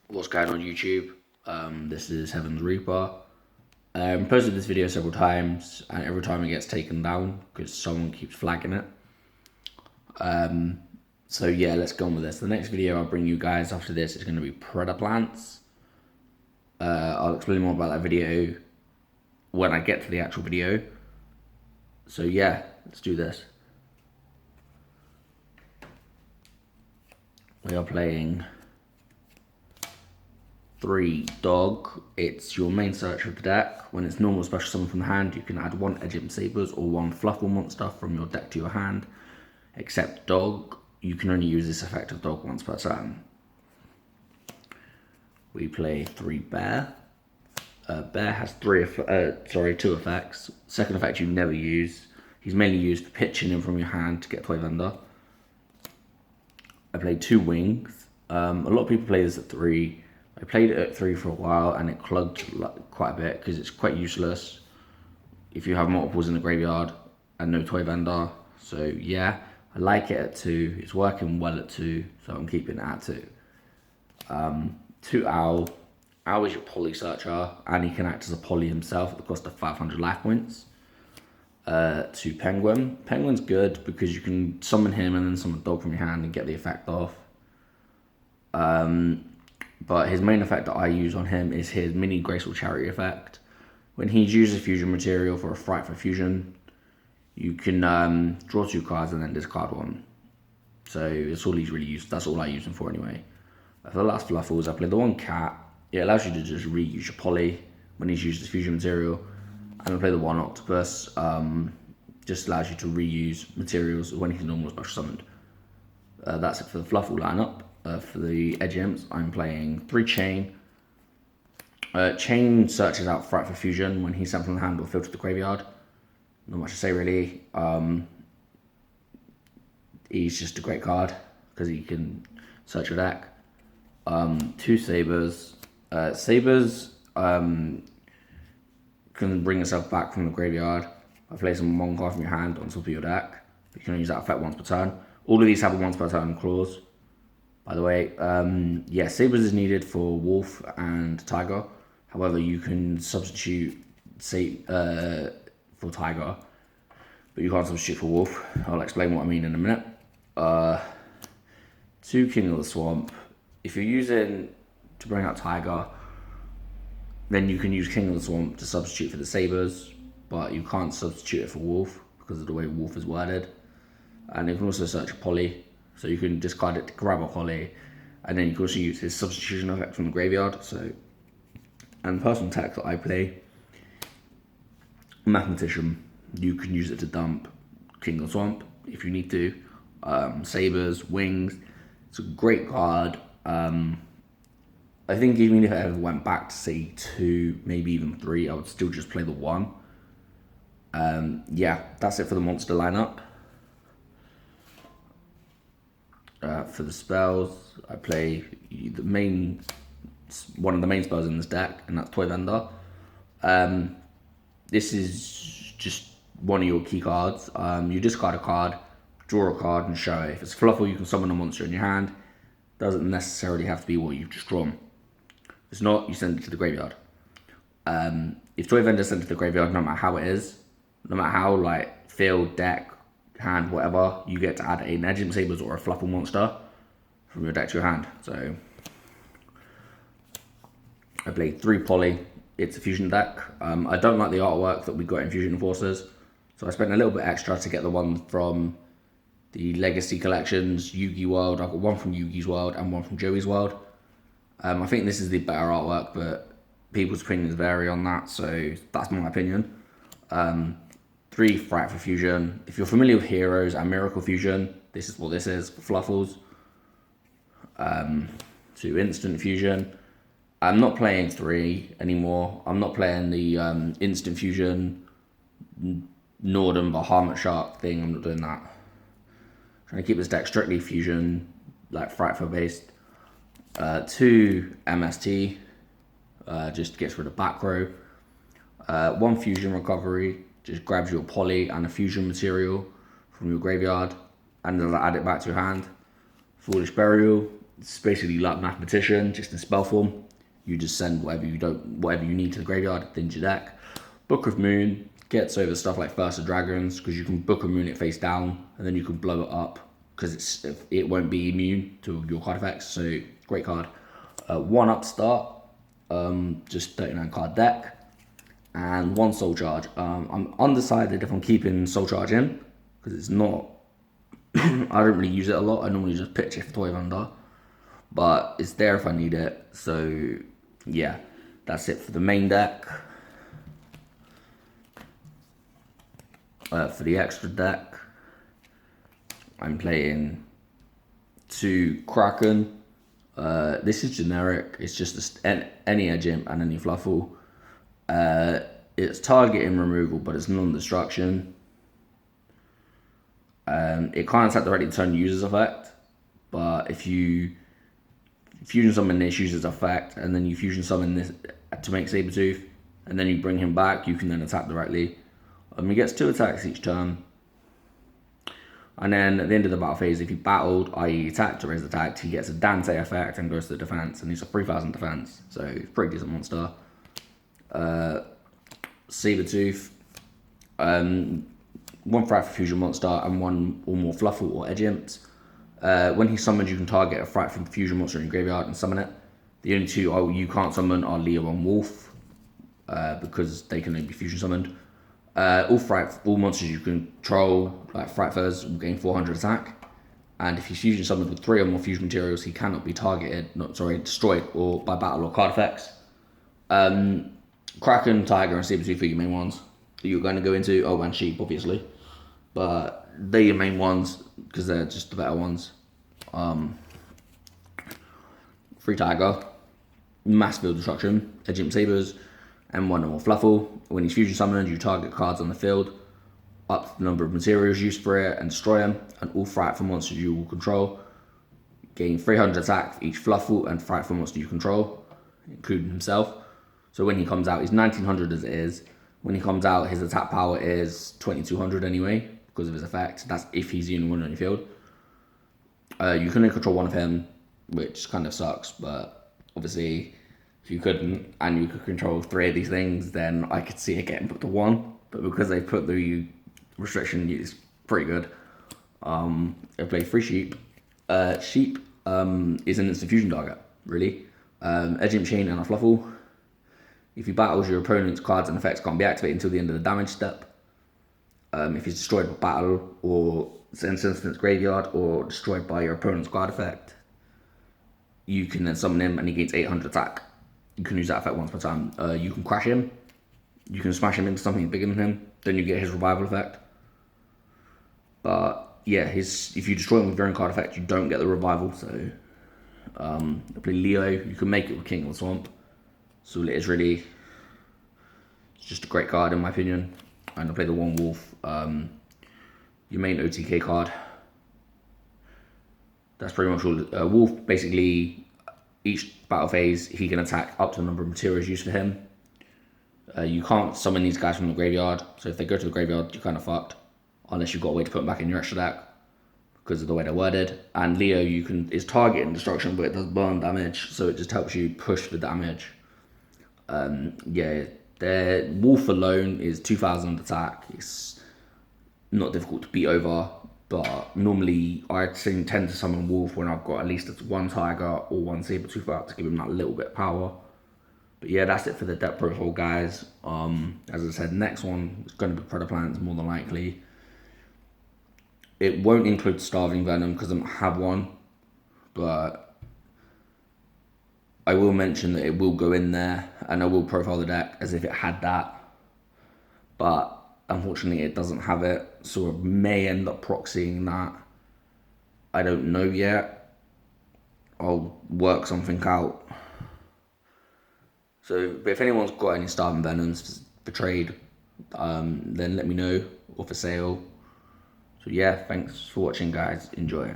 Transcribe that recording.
What's going on YouTube? This is Heaven's Reaper. Posted this video several times, and every time it gets taken down because someone keeps flagging it. So yeah, let's go on with this. The next video I'll bring you guys after this is going to be Predator Plants. I'll explain more about that video when I get to the actual video. So yeah, let's do this. We are playing 3 dog. It's your main search of the deck. When it's normal special summon from the hand, you can add 1 Edgem Sabers or 1 fluffal monster from your deck to your hand. Except dog, you can only use this effect of dog once per turn. We play 3 bear. Bear has 2 effects. Second effect you never use. He's mainly used for pitching him from your hand to get Toy Vendor. I played 2 wings. A lot of people play this at 3. I played it at 3 for a while and it clogged quite a bit because it's quite useless if you have multiples in the graveyard and no Toy Vendor. So yeah, I like it at 2. It's working well at 2, so I'm keeping it at 2. 2 Owl. Owl is your poly searcher and he can act as a poly himself at the cost of 500 life points. 2 Penguin. Penguin's good because you can summon him and then summon dog from your hand and get the effect off. But his main effect that I use on him is his mini Graceful Charity effect. When he uses fusion material for a Frightful Fusion, you can draw 2 cards and then discard 1. So that's all he's really used. That's all I use him for anyway. For the last fluffals, I played the 1 cat. It allows you to just reuse your poly when he's used his fusion material. And I play the 1 octopus. Just allows you to reuse materials when he's normal special summoned. That's it for the fluffal lineup. For the Edgems, I'm playing 3 chain. Chain searches out Frightful Fusion when he's sent from the hand or filtered to the graveyard. Not much to say really. He's just a great card because he can search your deck. 2 sabers. Sabers can bring yourself back from the graveyard by placing 1 card from your hand on top of your deck. You can only use that effect once per turn. All of these have a once per turn clause. By the way, yeah, Sabers is needed for Wolf and Tiger. However, you can substitute for Tiger, but you can't substitute for Wolf. I'll explain what I mean in a minute. 2 King of the Swamp. If you're using to bring out Tiger, then you can use King of the Swamp to substitute for the Sabers, but you can't substitute it for Wolf because of the way Wolf is worded. And you can also search a poly. So you can discard it to grab a poly, and then you can also use his substitution effect from the graveyard. So, and personal tech that I play, Mathematician, you can use it to dump King of Swamp if you need to. Sabers, Wings, it's a great card. I think even if I ever went back to say 2, maybe even 3, I would still just play the 1. Yeah, that's it for the monster lineup. For the spells, I play one of the main spells in this deck, and that's Toy Vendor. This is just one of your key cards. You discard a card, draw a card, and show it. If it's fluffal, you can summon a monster in your hand. Doesn't necessarily have to be what you've just drawn. If it's not, you send it to the graveyard. If Toy Vendor is sent to the graveyard, no matter how it is, no matter how like field, deck, hand, whatever, you get to add an Edgem Sabers or a fluffal monster from your deck to your hand. So I played 3 poly. It's a fusion deck. I don't like the artwork that we got in Fusion Enforcers, so I spent a little bit extra to get the one from the Legacy Collections, Yugioh World. I've got 1 from Yugioh's World and 1 from Joey's World. I think this is the better artwork, but people's opinions vary on that, so that's my opinion. 3 Frightful Fusion. If you're familiar with Heroes and Miracle Fusion, this is what this is for fluffals. 2 Instant Fusion. I'm not playing 3 anymore. I'm not playing the Instant Fusion Norden Bahamut Shark thing. I'm not doing that. I'm trying to keep this deck strictly Fusion, like Frightful based. 2 MST. Just gets rid of back row. 1 Fusion Recovery. Just grabs your poly and a fusion material from your graveyard and then add it back to your hand. Foolish Burial. It's basically like Mathematician, just in spell form. You just send whatever you need to the graveyard, then your deck. Book of Moon gets over stuff like First of Dragons, because you can Book of Moon it face down, and then you can blow it up, because it won't be immune to your card effects, so great card. 1 upstart, just 39 card deck, and 1 Soul Charge. I'm undecided if I'm keeping Soul Charge in, because it's not, I don't really use it a lot, I normally just pitch it for 12 under, but it's there if I need it, so yeah, that's it for the main deck. For the extra deck, I'm playing 2 Kraken. This is generic. It's just any edge imp and any fluffal. It's targeting removal, but it's non-destruction. It can't attack directly to turn user's effect, but if you fusion summon this user's effect, and then you fusion summon this to make Sabertooth, and then you bring him back, you can then attack directly. He gets 2 attacks each turn. And then at the end of the battle phase, if he battled, i.e. attacked or is attacked, he gets a Dante effect and goes to the defense, and he's a 3000 defense, so he's a pretty decent monster. Sabertooth, 1 Fright for Fusion monster and 1 or more Fluffal or Edge Imps. When he summons, you can target a Fright from Fusion monster in your graveyard and summon it. The only 2 you can't summon are Leo and Wolf, because they can only be fusion summoned. All monsters you control, like Frightfurs, will gain 400 attack. And if he's fusion summoned with 3 or more fusion materials, he cannot be destroyed or by battle or card effects. Kraken, Tiger, and Sabertooth are your main ones that you're going to go into. Oh, and Sheep, obviously. But they're your main ones, because they're just the better ones. 3 Tiger, Mass Field Destruction, Edge Imp Sabers, and 1 or more Fluffal. When he's fusion summoned, you target cards on the field, up to the number of materials used for it, and destroy them. And all frightful monsters you will control gain 300 attack for each Fluffal and frightful monster you control, including himself. So when he comes out, he's 1900 as it is. When he comes out, his attack power is 2200 anyway, because of his effect. That's if he's the only one on your field. You can only control 1 of him, which kind of sucks, but obviously, if you couldn't, and you could control 3 of these things, then I could see it getting put to 1. But because they put the restriction, it's pretty good. I play 3 Sheep. Sheep is an instant fusion target, really. Edge Imp Chain and a Fluffal. If he battles, your opponent's cards and effects can't be activated until the end of the damage step. If he's destroyed by battle, or sent to its graveyard, or destroyed by your opponent's card effect, you can then summon him and he gains 800 attack. You can use that effect once per time. You can crash him. You can smash him into something bigger than him. Then you get his revival effect. But yeah, if you destroy him with your own card effect, you don't get the revival. So I play Leo. You can make it with King of the Swamp. So it is really, it's just a great card in my opinion. And I play the 1 Wolf. Your main OTK card. That's pretty much all. Wolf, basically, each battle phase, he can attack up to the number of materials used for him. You can't summon these guys from the graveyard, so if they go to the graveyard, you're kind of fucked. Unless you've got a way to put them back in your extra deck, because of the way they're worded. And Leo, is targeting destruction, but it does burn damage, so it just helps you push the damage. Yeah, their Wolf alone is 2000 attack. It's not difficult to beat over, but normally I tend to summon Wolf when I've got at least 1 Tiger or 1 Sabertooth out to give him that little bit of power. But yeah, that's it for the deck profile, guys. As I said, next one is going to be Predator Plants, more than likely. It won't include Starving Venom because I don't have one, but I will mention that it will go in there, and I will profile the deck as if it had that. But unfortunately, it doesn't have it, so I may end up proxying that. I don't know yet. I'll work something out. So, but if anyone's got any Starving Venoms for trade, then let me know, or for sale. So yeah, thanks for watching, guys. Enjoy.